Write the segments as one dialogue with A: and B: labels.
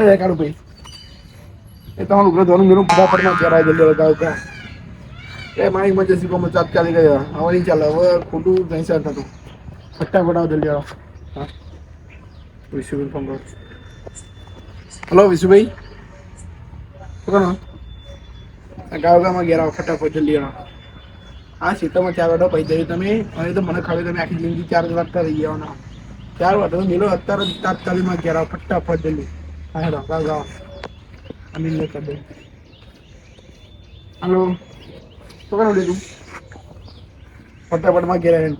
A: લે કાઢું ભાઈ એ તમારું ઉગ્ર ધોરણ મેરું ફટાફટમાં ચરાય જલ્દી લગાવ કા એ મારી ઇમરજન્સી કોમ ચાપ ચાલી ગયા હવે નહીં ચાલે હવે ખોટું નહીં સર થતું ફટાફટ આવો જલ્દી આવો હા વિશુભાઈ ફોન કરો હલો વિશુભાઈ શું કરો ગાવગામાં ઘેર આવો ફટાફટ જલ્દી આવો હા સીટોમાં 4 વાટો પૈ જઈ તમે અને તો મને ખબર તમે આખી જિંદગી 4 વાટતા રહી જવાના 4 વાટો મેલો અત્યારે તાત્કાલિકમાં ઘેર આવો ફટાફટ જલ્દી હા હેડો ગાવ અમીન ને કરી દે હલો શું કરો તું ફટાફટમાં ઘેર આવે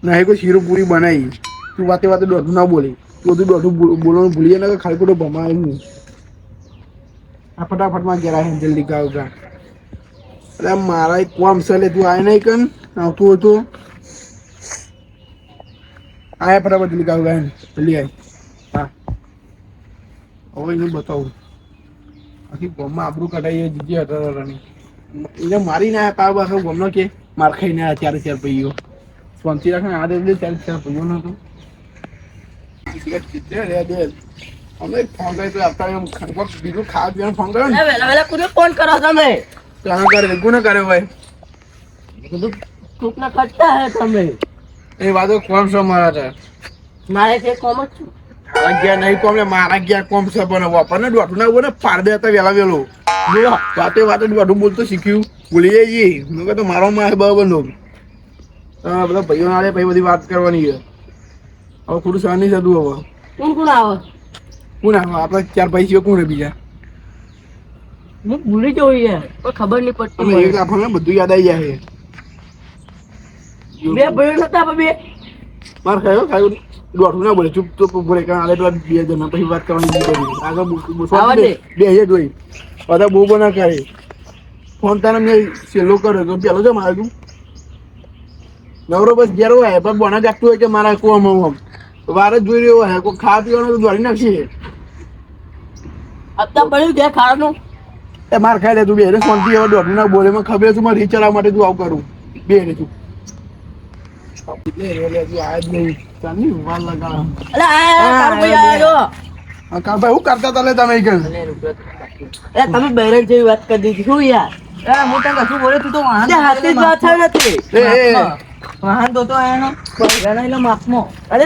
A: ના કોઈ શીરો પૂરી બનાવી તું વાતે વાતે દોઢું ના બોલી તું બધું દોઢું બોલવાનું ભૂલીએ ને ખાલી ખોટો ભમાય આ ફટાફટમાં ઘેર આવે જલ્દી ગાવ ગા અરે મારા એક કોમ છે તું આવે નહીં કન આવતું હતું આયા ફટાફટ જલ્દી ગાવ ગા જલ્દી આવી હા હવે એને બતાવું આખી ગોમમાં આબરું કઢાઈએ જીજી હટારવાની એને મારી ના પાવ આખો ગોમનો કે માર ખાઈને આવ્યા 4 ભાઈઓ શાંતિ રાખે આ દે 4 ભાઈઓ નતું અમે ફોન કરી તો આપતા બીજું ખાવા પીવાનું ફોન કર્યો ને
B: વેલા કોને ફોન કરો તમે
A: ત્યાં કરે કોને કર્યો ભાઈ
B: બધું ટૂંકના કરતા હે તમે
A: એ વાતો કોમ છો મારા છે
B: મારે તે કોમ જ છું
A: ગયા નહીં કોમ મારા ગયા કોમ છે પણ વાપરને દોઢું ના બોલે પાડ દે હતા વેલા વેલો વાતે વાતે દોઢું બોલતો શીખ્યું ભૂલી જઈએ મેં કહે તો મારો માં બરાબર નો બધા ભાઈઓ ના પછી બધી વાત કરવાની છે હવે ખોટું સહન નહીં થતું હવે
B: કોણ આવે
A: આપણે 4 ભાઈ છીએ કોણ બીજા
B: હું ભૂલી જવું યાર કોઈ ખબર નહીં પડતી
A: અમે એક આપણને બધું યાદ આવી જાય
B: બે ભાઈઓ નતા બે
A: માર ખાયું દોઢું ના બોલે ચૂપ બોલે કારણ આલે પેલા 2 જણા પછી વાત કરવાની આગળ બે જોઈ બધા બહુ ના કરે ફોન તારે મેં સેલો કર્યો તો પેલો છે મારે તું નવરો બસ ઘેર હોય પણ બોના જાગતું હોય કે મારા કોમ વાર જ જોઈ રહ્યો હોય કોઈ ખાવા પીવાનું તો દોડી નાખશે
B: અત્યારે પડ્યું કે ખાવાનું
A: એ માર ખાઈ લે તું બે શાંતિ હવે દોઢું ના બોલે મને ખબર છે મારે રીચરવા માટે તું આવું કરું બે રે તું હું કરતા તા તમે
B: તમે બહેરણ જેવી વાત કરી દીધી શું યાર હું તને કશું બોલે તું તો વાહન હાથે જ વાત નથી વાહન તો એનો માપમાં અરે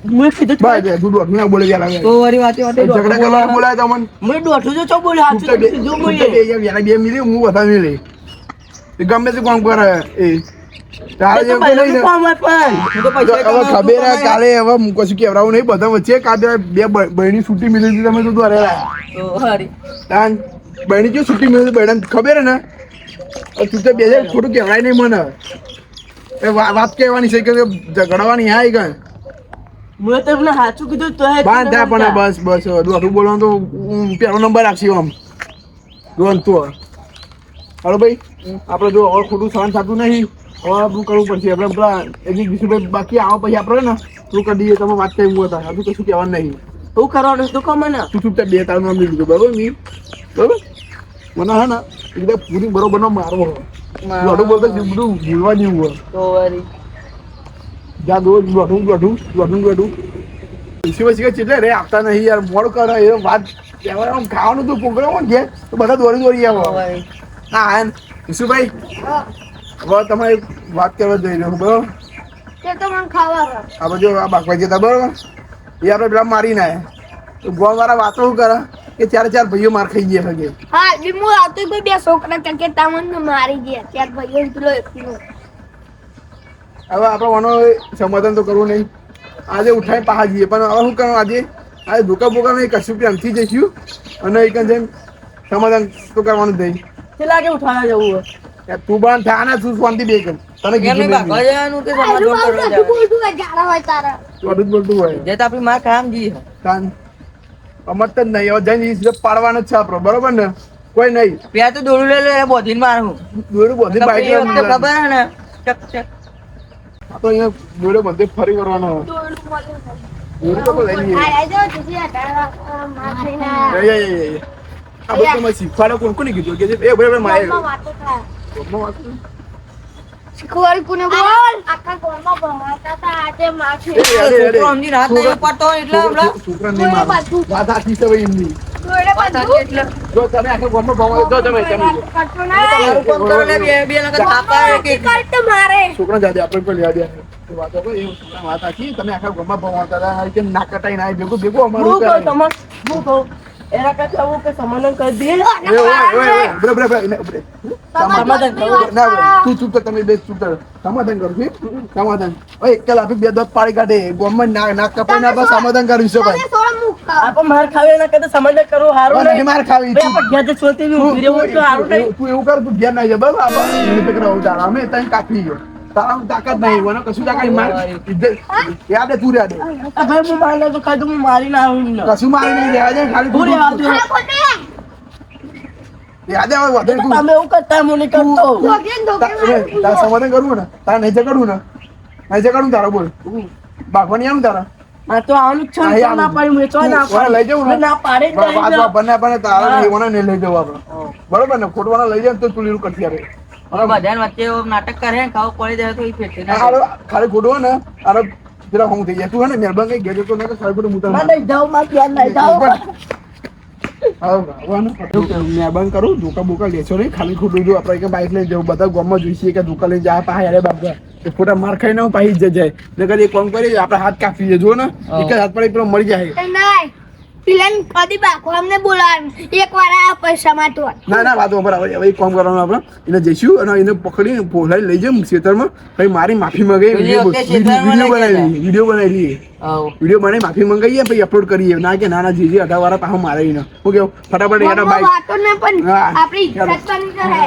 B: મેં કીધું
A: તું દોઢું ના બોલે
B: તો વારી વાતે
A: ઝઘડા કરવા બોલાય તમને
B: મેં દોઢું જો ચો બોલે હાથ જો બોલે
A: બે મિલી હું બધા મિલી ગમે તે કોમ કરે એ ખબર કાલે હવે કશું કેવડાવું નહીં બધા વચ્ચે કાલે બે બહેની છૂટી મિલી તમે તો બહેની જો છૂટી મિલી બહેન ખબર ને તું તો બે ખોટું કહેવાય નહીં મને એ વાત કહેવાની છે કે ઝઘડવાની હા કઈ
B: મેં તમને સાચું કીધું તો
A: બાંધ થાય પણ બસ દોઢું બોલવાનું તો પેલો નંબર રાખશે આમ રોન તો હાલો ભાઈ આપણે જો હવે ખોટું સહન થતું નહીં હવે આપણું કરવું પડશે આપણે પેલા એક વિશુભાઈ બાકી આવો પછી આપણે ને તું કરી દઈએ તમે વાત કરી હતા હજુ કશું કહેવાનું નહીં
B: શું કરવાનું તો કમે ને
A: તું ચૂપચાપ 2 તારું નામ લીધું બરોબર નહીં બરોબર મને હા ને એકદમ પૂરી બરોબર નો મારવો દોઢું બોલતો બધું ભૂલવા જેવું હોય
B: તો વારી
A: જા દોઢું વિશુભાઈ ચેટલે રે આપતા નહીં યાર મોડ કરે એ વાત કહેવાય આમ ખાવાનું તો પોકડો કોણ છે તો બધા દોડી આવો હા વિશુભાઈ હવે તમારે વાત કરવા જઈ રહ્યો બરોબર આપણે જો આ બાકવા જતા બરોબર એ આપણે પેલા મારી ના તો ગોળ વાળા વાતો શું કરે કે 4 ભાઈઓ માર ખાઈ ગયા હગે
C: હા હું આવતો કોઈ 2 છોકરા કે તમને મારી ગયા 4 ભાઈઓ પેલો એકલો
A: હવે આપણે વાનો સમાધાન તો કરવું નહીં આજે ઉઠાઈ પાહા જઈએ પણ હવે શું કરવાનું આજે ધોકા બોકા નહીં કશું પ્રેમથી જઈશું અને એક જેમ સમાધાન તો કરવાનું થઈ
B: કેટલા કે ઉઠાવા જવું હોય
A: તું પણ થા ને તું શાંતિ બે કર તને કીધું બોલતું હોય
B: જે તો આપણી માં કામ જી
A: કાન અમત જ નહીં હવે જઈને પાડવાનો જ છે આપણો બરોબર ને કોઈ નહીં
B: ત્યાં તો દોડું લે બોધીને મારું
A: દોડું બોધી બાઈક
B: ખબર હે ને ચક ચક
A: આ તો અહીંયા દોડે બધે ફરી કરવાનો દોડું તો લઈ લઈએ આ બધું મેં શીખવાડો કોણ કોને કીધું કે એ ભાઈ મારે
C: શીખવાડ કોને બોલ આખા ગામમાં ભણાવતા હતા આજે માથે
B: છોકરો સમજી રાત નહીં ઉપાડતો હોય એટલે હમણાં
A: છોકરાને નહીં મારો. વાત સાચી છે ભાઈ એમની.
C: જોડે
B: વાત
C: બધું
B: સાચી એટલે
A: જો તમે આખા ગામમાં ભમાવો, જો તમે
C: કરતો નહીં
B: તમારું કામ કરો ને બે લગન થાપા એક એક.
C: કરતો મારે
A: છોકરા જાજે આપણે કોઈ લેવા દે વાતો કહો, એ છોકરા વાત સાચી. તમે આખા ગામમાં ભમાવતા હતા કે ના કટાઈ ના ભેગું ભેગું અમારું
B: હું કહું
A: કરાય.
B: તમાર હું કહું એના કરતા હું કે સમાધાન કરી દે સમાધાન કરવું.
A: તું ચૂપ કર, તમે બે ચૂપ કર. સમાધાન કરું છું, સમાધાન. ઓય એકલા આપી બે દોત પાડી કાઢે ગોમમાં નાક કપાઈ ના બસ સમાધાન કર્યું છે ભાઈ.
C: તમે થોડો મુખ ખાઓ.
B: આપણે માર ખાવે એના કરતા સમાધાન કરવું સારું
A: નહીં
B: નહીં.
A: માર ખાવી
B: ભાઈ આપણે ઘેર જઈને શોધતી બી ઊભી રહેવું તો સારું નહીં.
A: તું એવું કર, તું ઘેર ના જા બસ. આપણે પકડા ઉતાર અમે તને કાપી ગયો. તારા તાકાત નહીં મને કશું તાકાત માર યાદ તું યાદ
B: આ ભાઈ હું મારે તો ખાધું હું મારી ના આવું ને.
A: કશું મારી નહીં દેવા જાય ખાલી
B: હું રહેવા દઉં.
C: ખાઓ ખોટે.
A: યાદ આવે વધે તું
B: તમે એવું કરતા હું નહીં કરતો.
C: ધોકે ને ધોકે મારું.
A: તારે સમાધાન કરવું ને તારે નહીં ઝઘડવું ને નહીં ઝઘડવું તારા બોલ બાગવાની આવું તારા
B: આ તો આવવાનું જ છે ને, તો ના પાડ્યું મેં તો ના
A: ઓને લઈ જવું ને?
B: પાડ્યું. ના પાડે જ નહીં ને.
A: બને તારા નહીં ઓને નહીં લઈ જવું આપણે બરોબર ને ખોટવાના લઈ જાય ને તો તું લીલું કરતી આવે
B: બધાને વચ્ચે એવું નાટક કરે ને ખાવ પડી જાય તો ઈ ફેંકે ના.
A: ખાલી ખોટવા ને તારે પેલા હું થઈ જાય તું હે ને મહેરબાન કઈ ગેજો તો ને ખાલી ખોટું મુતા
B: ના નહીં જાઉં, મારે ધ્યાન નહીં જાઉં.
A: મહેરબાન કરું ધોકા બોકા લેશો નહીં ખાલી ખોટું જો આપણે કે બાઈક લઈને જવું બધા ગામમાં જોઈશે કે ધોકા લઈને જાય પાહે અરે બાબા એ ખોટા માર ખાઈને પાહી જ જાય ને કદી એક કામ કરી આપણે હાથ કાપી દે જો ને એક જ હાથ પડે પેલો મરી જાય
C: નહીં પિલાન કદી બાકો અમને બોલાવ્યું એકવાર આ પૈસા માટો
A: ના વાતો બરાબર હવે એક કામ કરવાનું આપણે એને જઈશું અને એને પકડીને પોલાઈ લઈ જઈએ ખેતરમાં પછી મારી માફી મંગાવી વિડીયો બનાવી લઈએ
B: આવો.
A: વિડીયો બનાવી માફી મંગાવીએ પછી અપલોડ કરીએ ના કે નાના જીજી 18 વાળા પાછા મારે ને હું કેવું ફટાફટ એના બાઈક
C: વાતો ને પણ
A: હા.
C: આપણી ઇજ્જત પણ કરે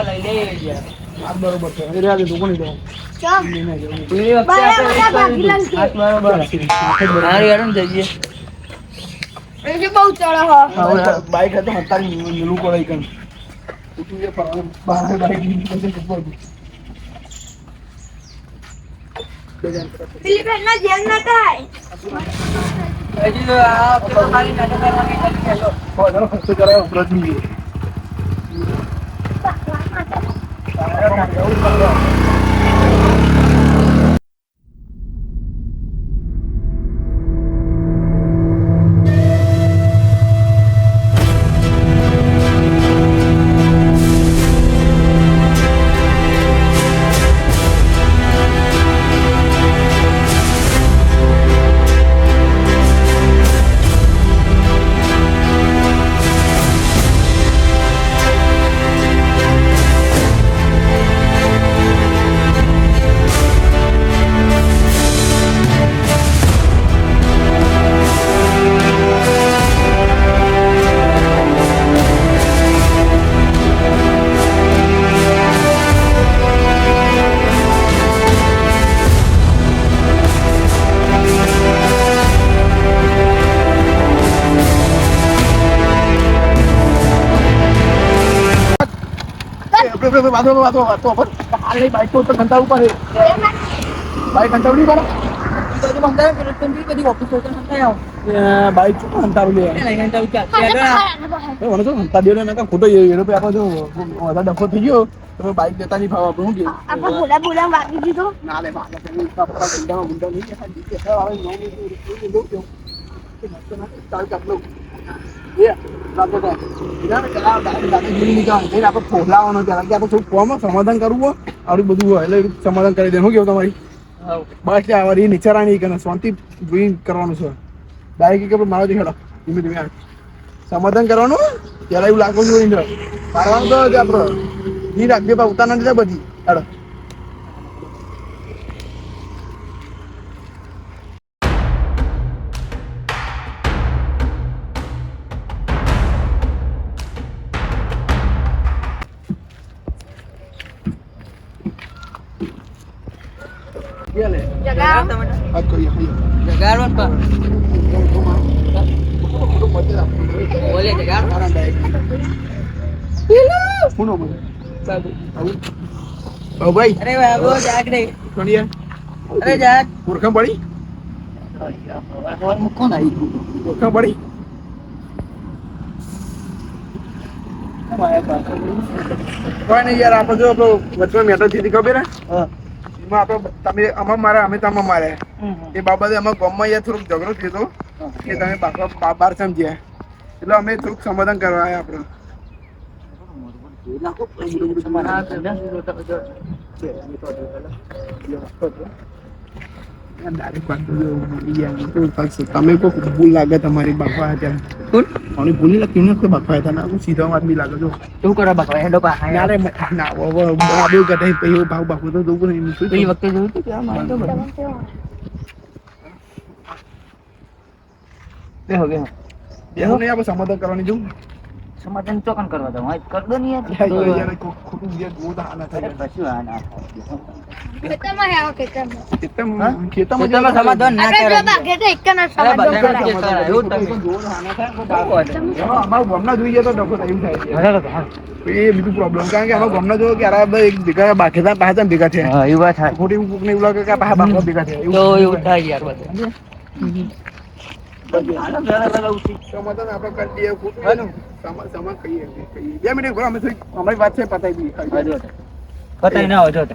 B: લઈ લઈએ યાર.
A: આ બરોબર છે અરે આજે દુકાને જાઉં
C: ચમ
B: પેલી વખતે
C: બરાબર,
B: આપણે એક
C: ભાગી
B: કરી
C: લાગશે.
B: હાથ બરાબર. હારું યાર ને જઈએ.
C: એ જે બહુ ચડો હો
A: બાઈક હતો હતારી નીલું પડે કન તું એ બહાર બાઈક નીકળી
C: પેલી બેન ના જેલ ના થાય
B: હજી તો આ પેલો ખાલી નાટક કરવાની ખાલી ખેલો.
A: ખર્ચો કરાયો પ્રજ્ઞી બાઈક તો ઘંટા ઉપર બાઈક ઘંટા ઉડી પડે
B: કદી બંધાય પેલો તંબી કદી ઓફિસ હોય તો સંતાય આવો.
A: બાઈક તો ઘંટા ઉડી
B: લઈ લઈને જાઉં ચાલ.
C: ખાને
B: આગળ
C: પકડ
A: મને તો ઘંટા દેલો ને ખોટો એનો પે આપણે જો વધારે ડખો થઈ ગયો તો બાઈક દેતા નહીં ફાવ આપણે શું કે
C: આપણે બોલા બોલા વાગી દીધો
A: ના લે બાપ ગુંડા ગુંડા નહીં આવે નો ચાલ કાપલો એ રાતો તો દાદી જીવી નીકળ એને આપણે ફોલાવાનો ત્યારે કે આપણે થોડું કોમ સમાધાન કરવું હોય આવું બધું હોય એટલે સમાધાન કરી દે શું કેવું તમારી
B: હાવ.
A: બસ લે આવા નિચારાની કે શાંતિ જોઈ કરવાનું છે ડાયરેક્ટ કે મારો દેખાડો ધીમે ધીમે સમાધાન કરવાનું ત્યારે એવું લાગવું જોઈએ ઇન્દ્ર પાડવાનું તો આપણે ઈ રાખજે પા ઉતારના દીધા બધી હાડો
C: જગા
A: વાત કરીએ
B: જગાડો ને પા. બોલે જગાડો.
A: સુનો મને
B: બાબુ.
A: ઓ ભાઈ
B: અરે બાબુ જાગ રે.
A: સોનિયા
B: અરે જાગ.
A: ઓળખાણ પડી
B: કોણ આવી?
A: ઓળખાણ પડી કોઈ નહીં યાર, આપણે જો વચમાં મેટર થઈ હતી ખબર હે? એમાં આપણે તમે આમાં મારે અમે તમે મારે એ બાબતે અમારા ગામમાં યાર થોડોક ઝઘડો થયો હતો કે તમે બાર સમજ્યા, એટલે અમે થોડુંક સમાધાન કરવા આવ્યા આપણે. તમે કોઈ ભૂલ લાગે તમારી બાપા ત્યાં ભૂલ નહીં લાગતી ને બાપા હતા સીધા વાત બી લાગે જો
B: શું કરો બકરા હેડો પા
A: ના રે ના બાબુ કદાચ પછી ભાવ બાપુ તો જોવું નહીં
B: એ વખતે જોયું હતું કે આ મારે તો બધું બેહો બેહો
A: બેહો નહીં આપણે સમાધાન કરવાની જો
B: સમાધાન ચોકન કરવા દઉં કર દો ને
A: યાર ખોટું જે ગોદ હાના થાય
B: કશું આ ના
C: ખેતરમાં હે આવો ખેતરમાં.
A: ખેતરમાં
B: સમાધાન ના
C: આપણે
B: કરે
C: જો બાગે તો એક ના સમાધાન
B: બધા
C: કરાય.
B: કે કરે એવું તમે
A: ગોદ હાના થાય અમારા ગામના જોઈએ તો ડખો એવું થાય છે એ બીજું પ્રોબ્લેમ, કારણ કે અમારા ગામના જો કે યાર એક ભેગા બાકી પાછા ભેગા થયા
B: હા એ વાત થાય
A: ખોટી એવું ને એવું લાગે કે પાછા બાપા ભેગા થયા
B: તો એવું થાય યાર બધા
A: સમાધાન આપણે કરી દઈએ ખોટું સમાન કહીએ 2 મિનિટ ઘણો અમે અમારી વાત છે પતાવી દઈએ
B: પતાઈ ના હોય તો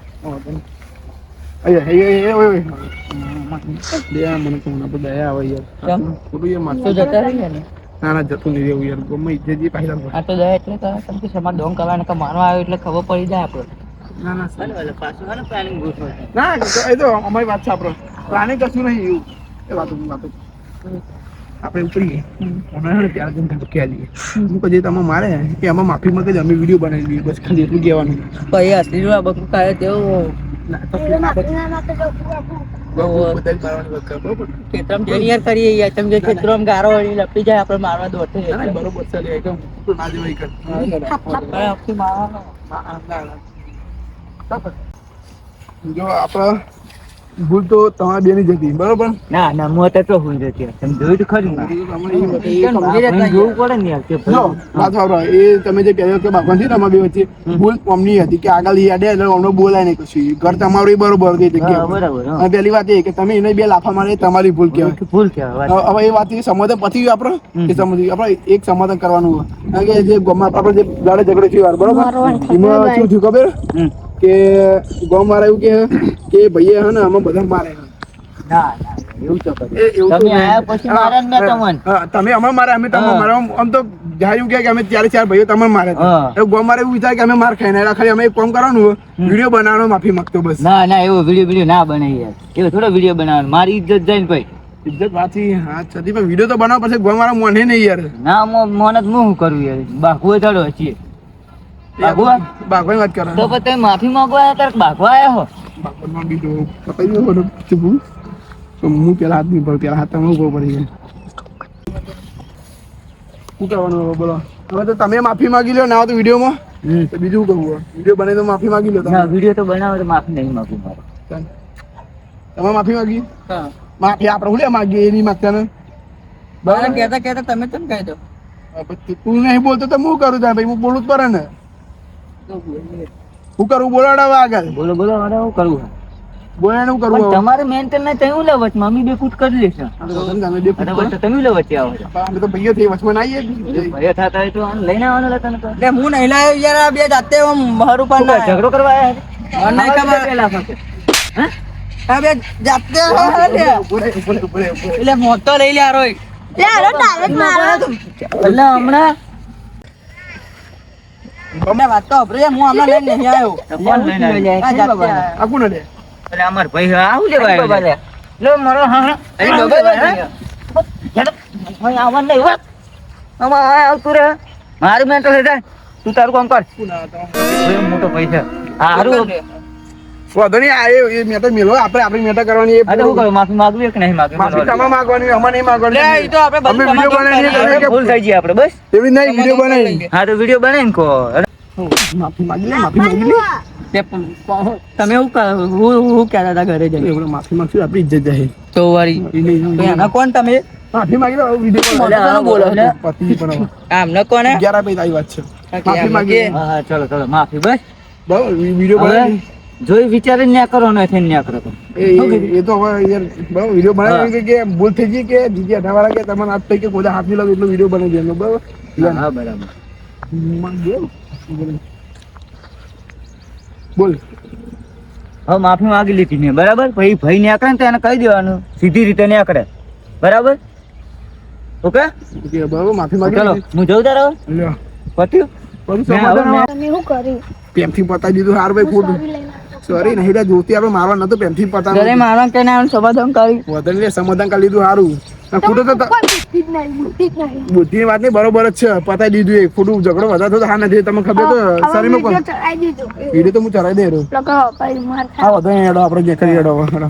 A: મને કોણ આપણે દયા આવે યાર ખોટું એ માથું
B: જતા રહીએ ને
A: ના ના જતું નહીં રહેવું યાર ગમે ઇજ્જત પહેલા
B: આ તો જાય એટલે તમે કે સમાજ ડોંગ કરવાને કે મારવા આવ્યો એટલે ખબર પડી જાય આપણે
A: ના ના
B: પાછું હા ને પ્લાનિંગ ગોઠવો
A: ના એ તો અમારી વાત છે આપણે પ્લાનિંગ કશું નહીં એવું એ વાતો આપણે ઉપરીએ હમણાં ત્યારે જઈને ધબક્યા લઈએ હું કદી તમે મારે કે આમાં માફી માંગે અમે વિડીયો બનાવી લઈએ બસ ખાલી એટલું કહેવાનું
B: પછી અસલી બકરું ખાય તેવું
C: એના માટે તો પૂરા
A: બધા જ મારવાની વાત કરે બરોબર
B: ખેતરમ જઈને યાર કરીએ યાર તમે જે ખેતરમ ગારો વળી લપી જાય આપણે મારવા દોડતે
A: ના, ના, બરોબર ચાલે એકદમ ના જેવાય કર
B: આપણે મારવાનો
A: જો આપણા ભૂલ તો તમારા બેની જ હતી બરોબર
B: ના ના મોતે તો હું જતી તમે જોયું તો ખરી ને જોવું પડે ને યાર કે
A: જો વાત સાંભળો એ તમે જે કહેજો કે બાપા છે તમારા બે વચ્ચે ભૂલ અમની હતી કે આગળ યાદે એટલે અમને બોલાય નહીં કશું ઘર તમારું એ બરોબર કઈ જગ્યાએ
B: બરાબર
A: અને પહેલી વાત એ કે તમે એને 2 લાફા મારે તમારી ભૂલ કહેવાય
B: ભૂલ કહેવાય
A: હવે એ વાત સમાધાન પતી ગયું આપણે એ સમજી આપણે એક સમાધાન કરવાનું હોય કારણ કે જે ગામમાં આપણે જે ગાડે ઝઘડો થયો યાર બરોબર એમાં શું થયું ખબર કે ગામ વાળા એવું કે ભાઈએ હે ને આમાં બધા મારે
B: ના ના એવું તો
A: એ એવું તો
B: તમે આયા પછી મારે ને તમને
A: હા તમે અમે મારે અમે તમે મારે આમ તો જાયું કે અમે 4 ભાઈઓ તમને મારે એવું ગામ વાળા એવું વિચારે કે અમે માર ખાઈને ખાલી અમે એક કામ કરવાનું વિડીયો બનાવવાનો માફી માંગતો બસ
B: ના ના એવો વિડીયો ના બને યાર એવો થોડો વિડીયો બનાવવાનો મારી ઇજ્જત જાય ને ભાઈ
A: ઇજ્જત વાંચી હા છતી પણ વિડીયો તો બનાવ પછી ગામ વાળા મોને નહીં યાર
B: ના મોન જ હું કરું યાર બાકુએ ચડો છીએ
A: બાગવાઈ વાત કરો
B: તો પછી તમે માફી માંગવા આવ્યા ત્યારે બાકવા આવ્યા હો
A: બાગવાઈ માંગી દો પતાઈ દો બધું ચૂપું તો હું પેલા હાથ નહીં પડે પેલા હાથ તમે ઉભો પડી જાય શું કરવાનું હવે બોલો હવે તો તમે માફી માંગી લો ના તો વિડીયોમાં તો બીજું કરવું વિડીયો બનાવી તો માફી માંગી લો તમે
B: ના વિડીયો તો બનાવો તો માફી નહીં માંગુ મારે
A: તમે માફી માંગી
B: હા
A: માફી આપણે હું લે માંગીએ એ નહીં માંગતા ને
B: બરાબર કહેતા કહેતા તમે કેમ કહી દો
A: પછી તું નહીં બોલતો તો હું કરું ત્યાં ભાઈ હું બોલું જ પડે ને હું કરું બોલાડાવે આગળ
B: બોલો બોલો મારે શું કરવું
A: બોલાનું કરવું
B: પણ તમારે મેન્ટલ ને તયું લેવટ મમ્મી બે ફૂટ કરી લેશે
A: તમે બે ફૂટ
B: બરાબર તો તમે લેવટ આવો છો
A: અમે તો ભાઈઓ થઈ વચમાં ના આવીએ
B: ભય થતા હોય તો આને લઈને આવવાનો લે તને તો
D: એટલે હું નહીં લાવ્યો યાર આ બે જાતે મારું પણ ના
B: ઝઘડો કરવા આવ્યા
D: મને નહીં ખબર.
B: પેલા ફક્ત હે
D: આ બે જાતે આવ્યા લે. એટલે મોટો લઈ લે આ રોય
C: લે હાલો ડાયરેક્ટ મારો
B: એટલે હમણાં
D: તમને વાત તો અભરે હું હમણાં લઈને નહીં આવ્યો
B: કોણ લઈને આવ્યો?
D: આ જાતે આવ્યા.
A: આ કોણ લે
B: એટલે અમાર ભાઈ આવું લેવા આવ્યો છે. લો મારો હા હા
D: અહીં
B: અહીં
D: ડબલ
B: ડબલ
D: છે.
B: હેડો ભાઈ આવવાનું નહીં વાત આમાં આ આવતું રે મારું મેન્ટલ હેડે તું તારું કામ કર ભાઈ મોટો પૈસા હારું
A: વાંધો નહીં આ એ મેટર મેલો આપણે મેટર કરવાની
B: આ તો શું કરું માફી માંગવી કે નહીં માંગવી
A: માફી તમે માંગવાની અમે નહીં
D: લે
A: માંગવાની
D: ઈ તો આપણે
A: અમે
D: બધું
A: વિડીયો બનાવીને
D: તમારે
A: તમે
B: ભૂલ થઈ ગઈ આપણે બસ
A: એવી નહીં વિડીયો બનાવી
B: હા તો વિડીયો બનાવીને કહો
A: માફી માંગી લે માફી માંગી લે
D: તે તમે હું કહેતા હતા ઘરે જઈને
A: એવડો માફી માંગશું આપણી ઇજ્જત જાય
D: તો વારી
A: એ નહીં
D: તો એના કોણ તમે
A: માફી માંગી લો વિડીયો
D: એટલે આ બોલો એટલે.
A: પતિ પણ
D: આમને કોને
A: 11 પૈસા આવી વાત છે માફી માંગી
B: હા હા ચલો ચલો માફી બસ
A: બરાબર વિડીયો બનાવી
B: જોઈ વિચારીને ન્યા કરો ને થઈને ન્યા કરો
A: એ તો હવે યાર બરાબર વિડીયો બનાવી કે ભૂલ થઈ ગઈ કે જીજી 18 વાળા કે તમારે હાથ થઈ કે કોઈ હાથ નહીં લાગે એટલો વિડીયો બનાવી દેવાનો બરાબર
B: હા બરાબર
A: બોલ
B: હવે માફી માંગી લીધી ને બરાબર, પછી ભાઈ નીકળે ને તો એને કહી દેવાનું સીધી રીતે નીકળે, બરાબર? ઓકે
A: બરાબર, માફી માંગી
B: ચલો
A: લીધી.
B: હું જઉં તારે
A: લ્યો.
B: પત્યું
A: બધું
B: મેં હવે
A: સમાધાન
B: મેં-
C: તમે શું કર્યું
A: પેમથી પતાવી દીધું હાર ભાઈ ખોટું.
C: સોરી લઈને આવ્યો.
A: સોરી નહીં લે, જોતી આપણે મારવા નતું પેમથી
D: ઘરે
A: પતાવી
D: મારા કે ના સમાધાન કરી
A: વધારે લે સમાધાન કરી લીધું સારું. અને ખોટું તો
C: કોઈ બુદ્ધિ જ નહીં, બુદ્ધિ જ નહીં.
A: બુદ્ધિની વાત નહીં, બરોબર જ છે, પતાવી દીધું એ ખોટું ઝઘડો વધારે થતો હા નથી તમને ખબર તો
C: હવે
A: શરીરમાં
C: વિડીયો
A: પણ
C: ચડાઈ દીધો.
A: વિડીયો તો હું ચડાવી દે રહ્યો.
C: લોકો ભાઈ માર
A: હા વધુ હેડો આપણે જે કરી હેડો હવે.